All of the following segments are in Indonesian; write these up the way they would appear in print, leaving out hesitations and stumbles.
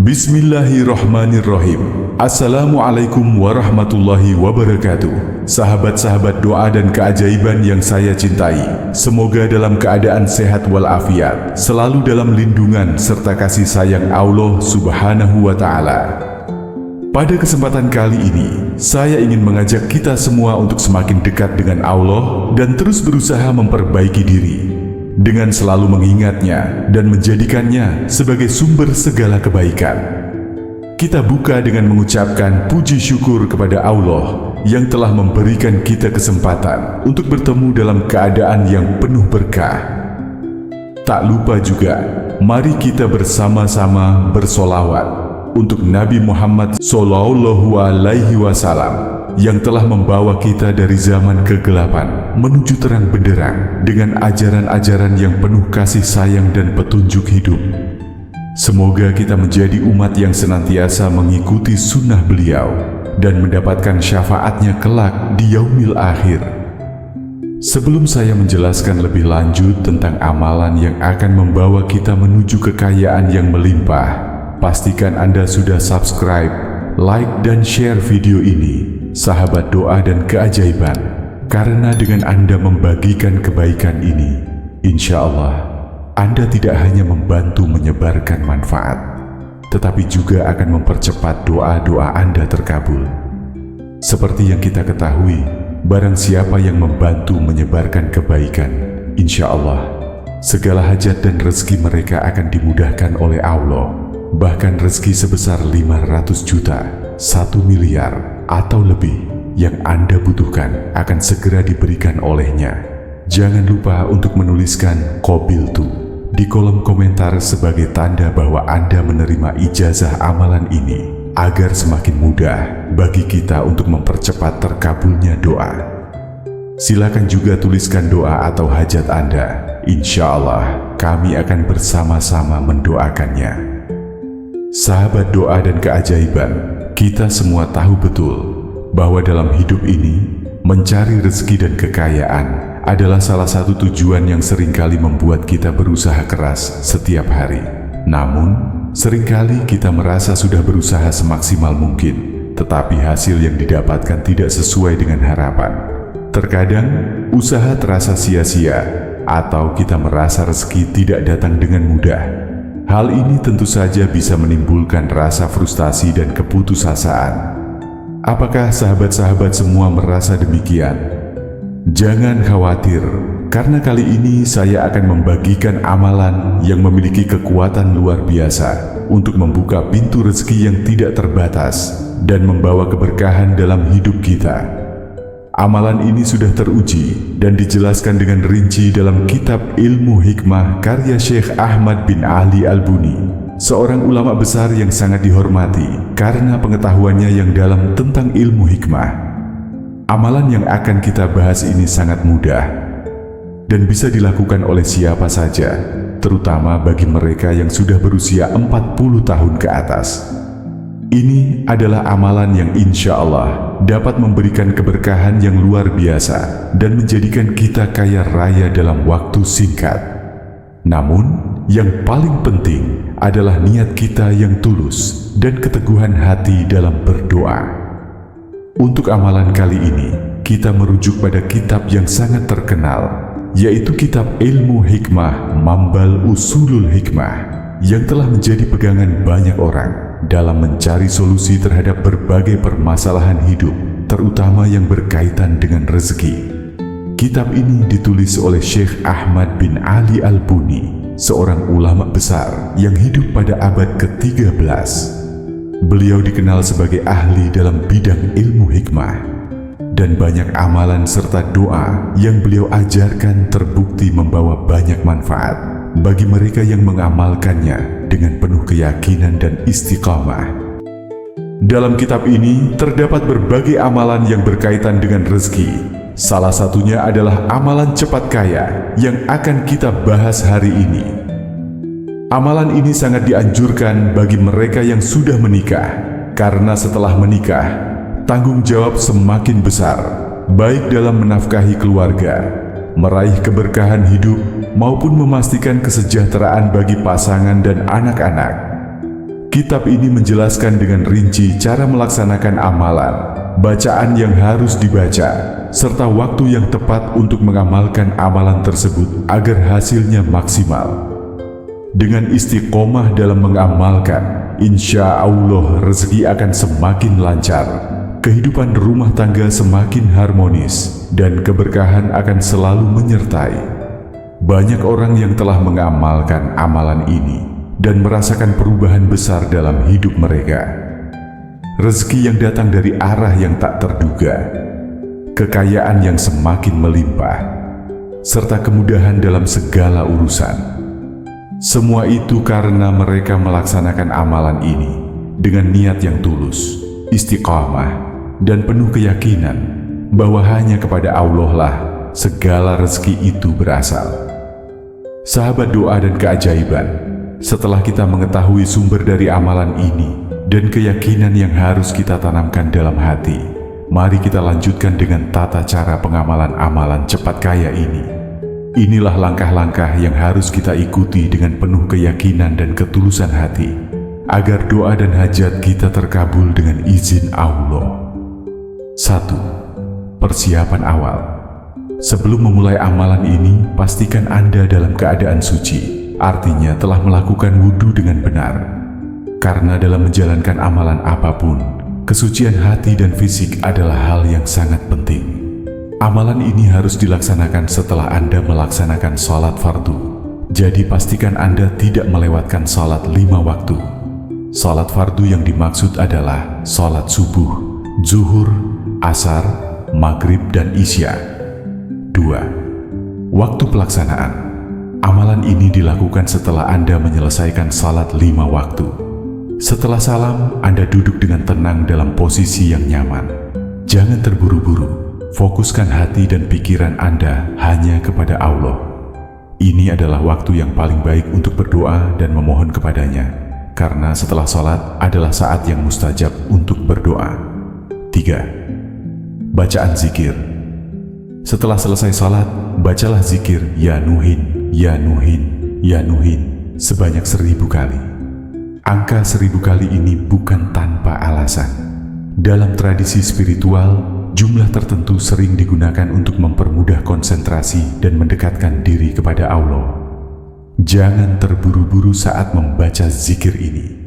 Bismillahirrahmanirrahim. Assalamualaikum warahmatullahi wabarakatuh. Sahabat-sahabat doa dan keajaiban yang saya cintai, semoga dalam keadaan sehat walafiat, selalu dalam lindungan serta kasih sayang Allah Subhanahu wa Ta'ala. Pada kesempatan kali ini, saya ingin mengajak kita semua untuk semakin dekat dengan Allah dan terus berusaha memperbaiki diri dengan selalu mengingatnya dan menjadikannya sebagai sumber segala kebaikan. Kita buka dengan mengucapkan puji syukur kepada Allah yang telah memberikan kita kesempatan untuk bertemu dalam keadaan yang penuh berkah. Tak lupa juga, mari kita bersama-sama bersolawat untuk Nabi Muhammad SAW yang telah membawa kita dari zaman kegelapan menuju terang benderang dengan ajaran-ajaran yang penuh kasih sayang dan petunjuk hidup. Semoga kita menjadi umat yang senantiasa mengikuti sunnah beliau dan mendapatkan syafaatnya kelak di yaumil akhir. Sebelum saya menjelaskan lebih lanjut tentang amalan yang akan membawa kita menuju kekayaan yang melimpah, pastikan Anda sudah subscribe, like, dan share video ini, sahabat doa dan keajaiban, karena dengan Anda membagikan kebaikan ini, insya Allah Anda tidak hanya membantu menyebarkan manfaat, tetapi juga akan mempercepat doa-doa Anda terkabul. Seperti yang kita ketahui, barang siapa yang membantu menyebarkan kebaikan, insya Allah segala hajat dan rezeki mereka akan dimudahkan oleh Allah. Bahkan rezeki sebesar 500 juta, 1 miliar, atau lebih yang Anda butuhkan akan segera diberikan olehnya. Jangan lupa untuk menuliskan qabiltu di kolom komentar sebagai tanda bahwa Anda menerima ijazah amalan ini, agar semakin mudah bagi kita untuk mempercepat terkabulnya doa. Silakan juga tuliskan doa atau hajat Anda. Insya Allah kami akan bersama-sama mendoakannya. Sahabat doa dan keajaiban, kita semua tahu betul bahwa dalam hidup ini, mencari rezeki dan kekayaan adalah salah satu tujuan yang seringkali membuat kita berusaha keras setiap hari. Namun, seringkali kita merasa sudah berusaha semaksimal mungkin, tetapi hasil yang didapatkan tidak sesuai dengan harapan. Terkadang, usaha terasa sia-sia, atau kita merasa rezeki tidak datang dengan mudah. Hal ini tentu saja bisa menimbulkan rasa frustasi dan keputusasaan. Apakah sahabat-sahabat semua merasa demikian? Jangan khawatir, karena kali ini saya akan membagikan amalan yang memiliki kekuatan luar biasa untuk membuka pintu rezeki yang tidak terbatas dan membawa keberkahan dalam hidup kita. Amalan ini sudah teruji dan dijelaskan dengan rinci dalam kitab Ilmu Hikmah karya Syekh Ahmad bin Ali Al-Buni, seorang ulama besar yang sangat dihormati karena pengetahuannya yang dalam tentang ilmu hikmah. Amalan yang akan kita bahas ini sangat mudah dan bisa dilakukan oleh siapa saja, terutama bagi mereka yang sudah berusia 40 tahun ke atas. Ini adalah amalan yang insya Allah dapat memberikan keberkahan yang luar biasa dan menjadikan kita kaya raya dalam waktu singkat. Namun, yang paling penting adalah niat kita yang tulus dan keteguhan hati dalam berdoa. Untuk amalan kali ini, kita merujuk pada kitab yang sangat terkenal, yaitu kitab Ilmu Hikmah Mambal Usulul Hikmah, yang telah menjadi pegangan banyak orang dalam mencari solusi terhadap berbagai permasalahan hidup, terutama yang berkaitan dengan rezeki. Kitab ini ditulis oleh Syekh Ahmad bin Ali Al-Buni, seorang ulama besar yang hidup pada abad ke-13. Beliau dikenal sebagai ahli dalam bidang ilmu hikmah, dan banyak amalan serta doa yang beliau ajarkan terbukti membawa banyak manfaat bagi mereka yang mengamalkannya dengan penuh keyakinan dan istiqamah. Dalam kitab ini terdapat berbagai amalan yang berkaitan dengan rezeki. Salah satunya adalah amalan cepat kaya yang akan kita bahas hari ini. Amalan ini sangat dianjurkan bagi mereka yang sudah menikah, karena setelah menikah, tanggung jawab semakin besar, baik dalam menafkahi keluarga, meraih keberkahan hidup, maupun memastikan kesejahteraan bagi pasangan dan anak-anak. Kitab ini menjelaskan dengan rinci cara melaksanakan amalan, bacaan yang harus dibaca, serta waktu yang tepat untuk mengamalkan amalan tersebut agar hasilnya maksimal. Dengan istiqomah dalam mengamalkan, insya Allah rezeki akan semakin lancar, kehidupan rumah tangga semakin harmonis, dan keberkahan akan selalu menyertai. Banyak orang yang telah mengamalkan amalan ini dan merasakan perubahan besar dalam hidup mereka. Rezeki yang datang dari arah yang tak terduga, kekayaan yang semakin melimpah, serta kemudahan dalam segala urusan. Semua itu karena mereka melaksanakan amalan ini dengan niat yang tulus, istiqamah, dan penuh keyakinan bahwa hanya kepada Allah lah segala rezeki itu berasal. Sahabat doa dan keajaiban, setelah kita mengetahui sumber dari amalan ini dan keyakinan yang harus kita tanamkan dalam hati, mari kita lanjutkan dengan tata cara pengamalan amalan cepat kaya ini. Inilah langkah-langkah yang harus kita ikuti dengan penuh keyakinan dan ketulusan hati, agar doa dan hajat kita terkabul dengan izin Allah. 1. Persiapan awal. Sebelum memulai amalan ini, pastikan Anda dalam keadaan suci. Artinya telah melakukan wudhu dengan benar. Karena dalam menjalankan amalan apapun, kesucian hati dan fisik adalah hal yang sangat penting. Amalan ini harus dilaksanakan setelah Anda melaksanakan sholat fardu. Jadi pastikan Anda tidak melewatkan sholat 5 waktu. Sholat fardu yang dimaksud adalah sholat subuh, zuhur, asar, maghrib, dan isya. 2. Waktu pelaksanaan. Amalan ini dilakukan setelah Anda menyelesaikan salat 5 waktu. Setelah salam, Anda duduk dengan tenang dalam posisi yang nyaman. Jangan terburu-buru, fokuskan hati dan pikiran Anda hanya kepada Allah. Ini adalah waktu yang paling baik untuk berdoa dan memohon kepadanya, karena setelah salat adalah saat yang mustajab untuk berdoa. 3. Bacaan zikir. Setelah selesai salat, bacalah zikir Ya Nuhin, Ya Nuhin, Ya Nuhin sebanyak 1000 kali. Angka 1000 kali ini bukan tanpa alasan. Dalam tradisi spiritual, jumlah tertentu sering digunakan untuk mempermudah konsentrasi dan mendekatkan diri kepada Allah. Jangan terburu-buru saat membaca zikir ini.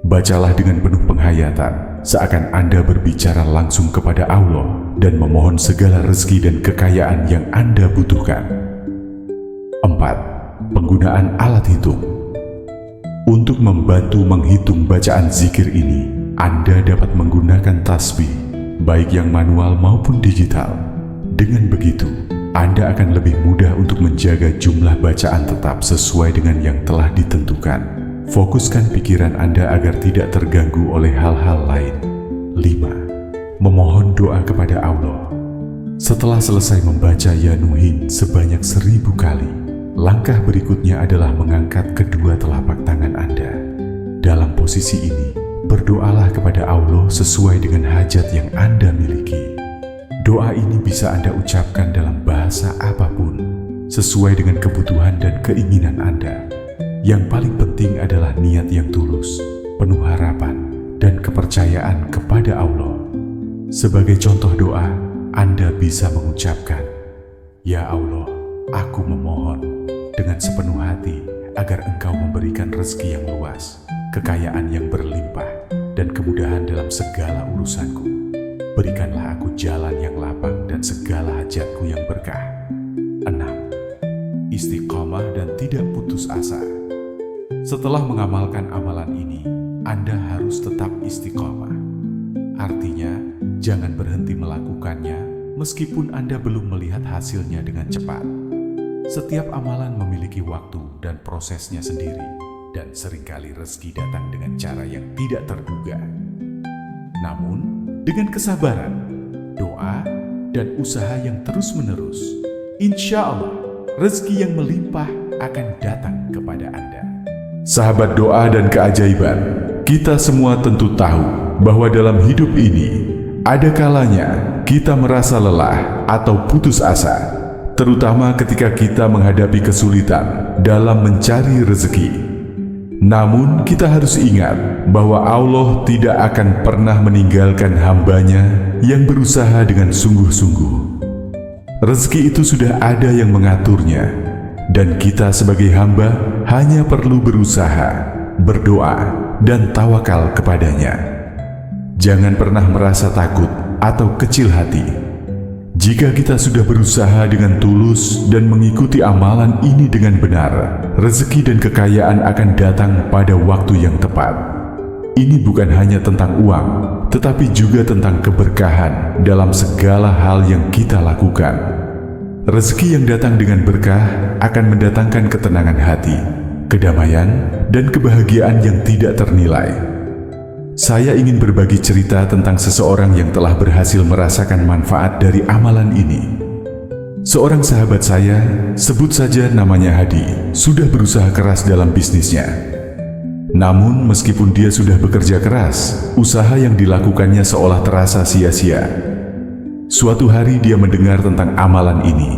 Bacalah dengan penuh penghayatan, seakan Anda berbicara langsung kepada Allah dan memohon segala rezeki dan kekayaan yang Anda butuhkan. 4. Penggunaan alat hitung. Untuk membantu menghitung bacaan zikir ini, Anda dapat menggunakan tasbih, baik yang manual maupun digital. Dengan begitu, Anda akan lebih mudah untuk menjaga jumlah bacaan tetap sesuai dengan yang telah ditentukan. Fokuskan pikiran Anda agar tidak terganggu oleh hal-hal lain. 5. Memohon doa kepada Allah. Setelah selesai membaca Ya Nuhin sebanyak 1000 kali, langkah berikutnya adalah mengangkat kedua telapak tangan Anda. Dalam posisi ini, berdoalah kepada Allah sesuai dengan hajat yang Anda miliki. Doa ini bisa Anda ucapkan dalam bahasa apapun, sesuai dengan kebutuhan dan keinginan Anda. Yang paling penting adalah niat yang tulus, penuh harapan, dan kepercayaan kepada Allah. Sebagai contoh doa, Anda bisa mengucapkan, Ya Allah, aku memohon dengan sepenuh hati agar Engkau memberikan rezeki yang luas, kekayaan yang berlimpah, dan kemudahan dalam segala urusanku. Berikanlah aku jalan yang lapang dan segala hajatku yang berkah. 6. Istiqomah dan tidak putus asa. Setelah mengamalkan amalan ini, Anda harus tetap istiqomah. Artinya, jangan berhenti melakukannya meskipun Anda belum melihat hasilnya dengan cepat. Setiap amalan memiliki waktu dan prosesnya sendiri, dan seringkali rezeki datang dengan cara yang tidak terduga. Namun, dengan kesabaran, doa, dan usaha yang terus-menerus, insya Allah, rezeki yang melimpah akan datang kepada Anda. Sahabat doa dan keajaiban, kita semua tentu tahu bahwa dalam hidup ini, ada kalanya kita merasa lelah atau putus asa, terutama ketika kita menghadapi kesulitan dalam mencari rezeki. Namun kita harus ingat bahwa Allah tidak akan pernah meninggalkan hamba-Nya yang berusaha dengan sungguh-sungguh. Rezeki itu sudah ada yang mengaturnya, dan kita sebagai hamba hanya perlu berusaha, berdoa, dan tawakal kepadanya. Jangan pernah merasa takut atau kecil hati. Jika kita sudah berusaha dengan tulus dan mengikuti amalan ini dengan benar, rezeki dan kekayaan akan datang pada waktu yang tepat. Ini bukan hanya tentang uang, tetapi juga tentang keberkahan dalam segala hal yang kita lakukan. Rezeki yang datang dengan berkah akan mendatangkan ketenangan hati, kedamaian, dan kebahagiaan yang tidak ternilai. Saya ingin berbagi cerita tentang seseorang yang telah berhasil merasakan manfaat dari amalan ini. Seorang sahabat saya, sebut saja namanya Hadi, sudah berusaha keras dalam bisnisnya. Namun meskipun dia sudah bekerja keras, usaha yang dilakukannya seolah terasa sia-sia. Suatu hari dia mendengar tentang amalan ini,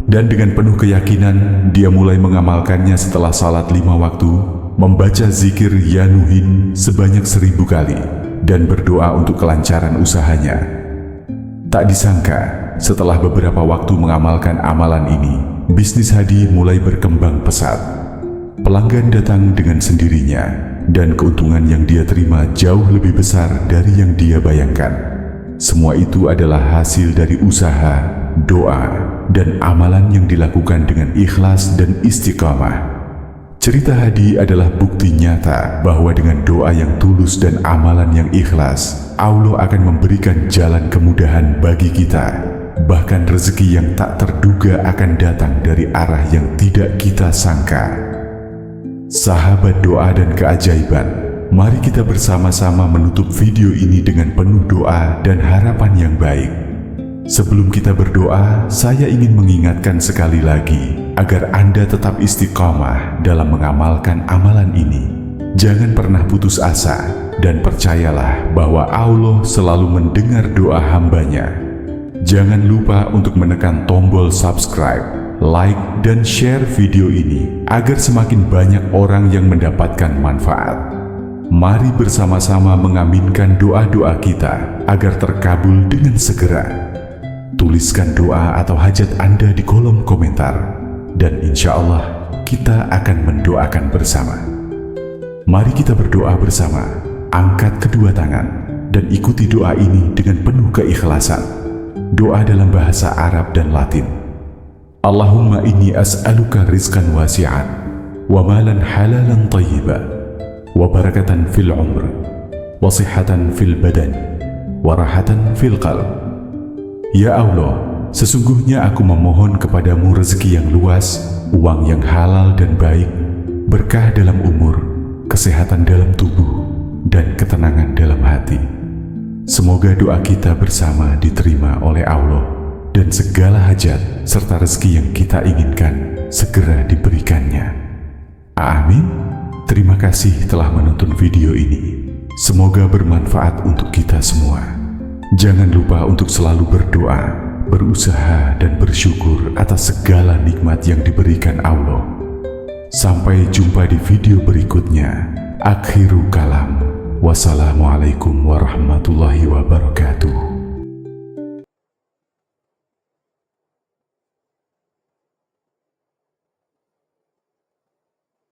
dan dengan penuh keyakinan dia mulai mengamalkannya setelah salat 5 waktu, membaca zikir Ya Nuhin sebanyak 1000 kali, dan berdoa untuk kelancaran usahanya. Tak disangka, setelah beberapa waktu mengamalkan amalan ini, bisnis Hadi mulai berkembang pesat. Pelanggan datang dengan sendirinya, dan keuntungan yang dia terima jauh lebih besar dari yang dia bayangkan. Semua itu adalah hasil dari usaha, doa, dan amalan yang dilakukan dengan ikhlas dan istiqamah. Cerita Hadi adalah bukti nyata bahwa dengan doa yang tulus dan amalan yang ikhlas, Allah akan memberikan jalan kemudahan bagi kita. Bahkan rezeki yang tak terduga akan datang dari arah yang tidak kita sangka. Sahabat doa dan keajaiban, mari kita bersama-sama menutup video ini dengan penuh doa dan harapan yang baik. Sebelum kita berdoa, saya ingin mengingatkan sekali lagi agar Anda tetap istiqamah dalam mengamalkan amalan ini. Jangan pernah putus asa, dan percayalah bahwa Allah selalu mendengar doa hamba-Nya. Jangan lupa untuk menekan tombol subscribe, like, dan share video ini agar semakin banyak orang yang mendapatkan manfaat. Mari bersama-sama mengaminkan doa-doa kita agar terkabul dengan segera. Tuliskan doa atau hajat Anda di kolom komentar, dan insya Allah kita akan mendoakan bersama. Mari kita berdoa bersama, angkat kedua tangan, dan ikuti doa ini dengan penuh keikhlasan. Doa dalam bahasa Arab dan Latin. Allahumma inni as'aluka rizqan wasi'an, wa malan halalan tayyiba, wa barakatan fil umr, wa sihhatan fil badan, wa rahatan fil qalb. Ya Allah, sesungguhnya aku memohon kepadamu rezeki yang luas, uang yang halal dan baik, berkah dalam umur, kesehatan dalam tubuh, dan ketenangan dalam hati. Semoga doa kita bersama diterima oleh Allah, dan segala hajat serta rezeki yang kita inginkan segera diberikannya. Amin. Terima kasih telah menonton video ini. Semoga bermanfaat untuk kita semua. Jangan lupa untuk selalu berdoa, berusaha, dan bersyukur atas segala nikmat yang diberikan Allah. Sampai jumpa di video berikutnya. Akhiru kalam. Wassalamualaikum warahmatullahi wabarakatuh.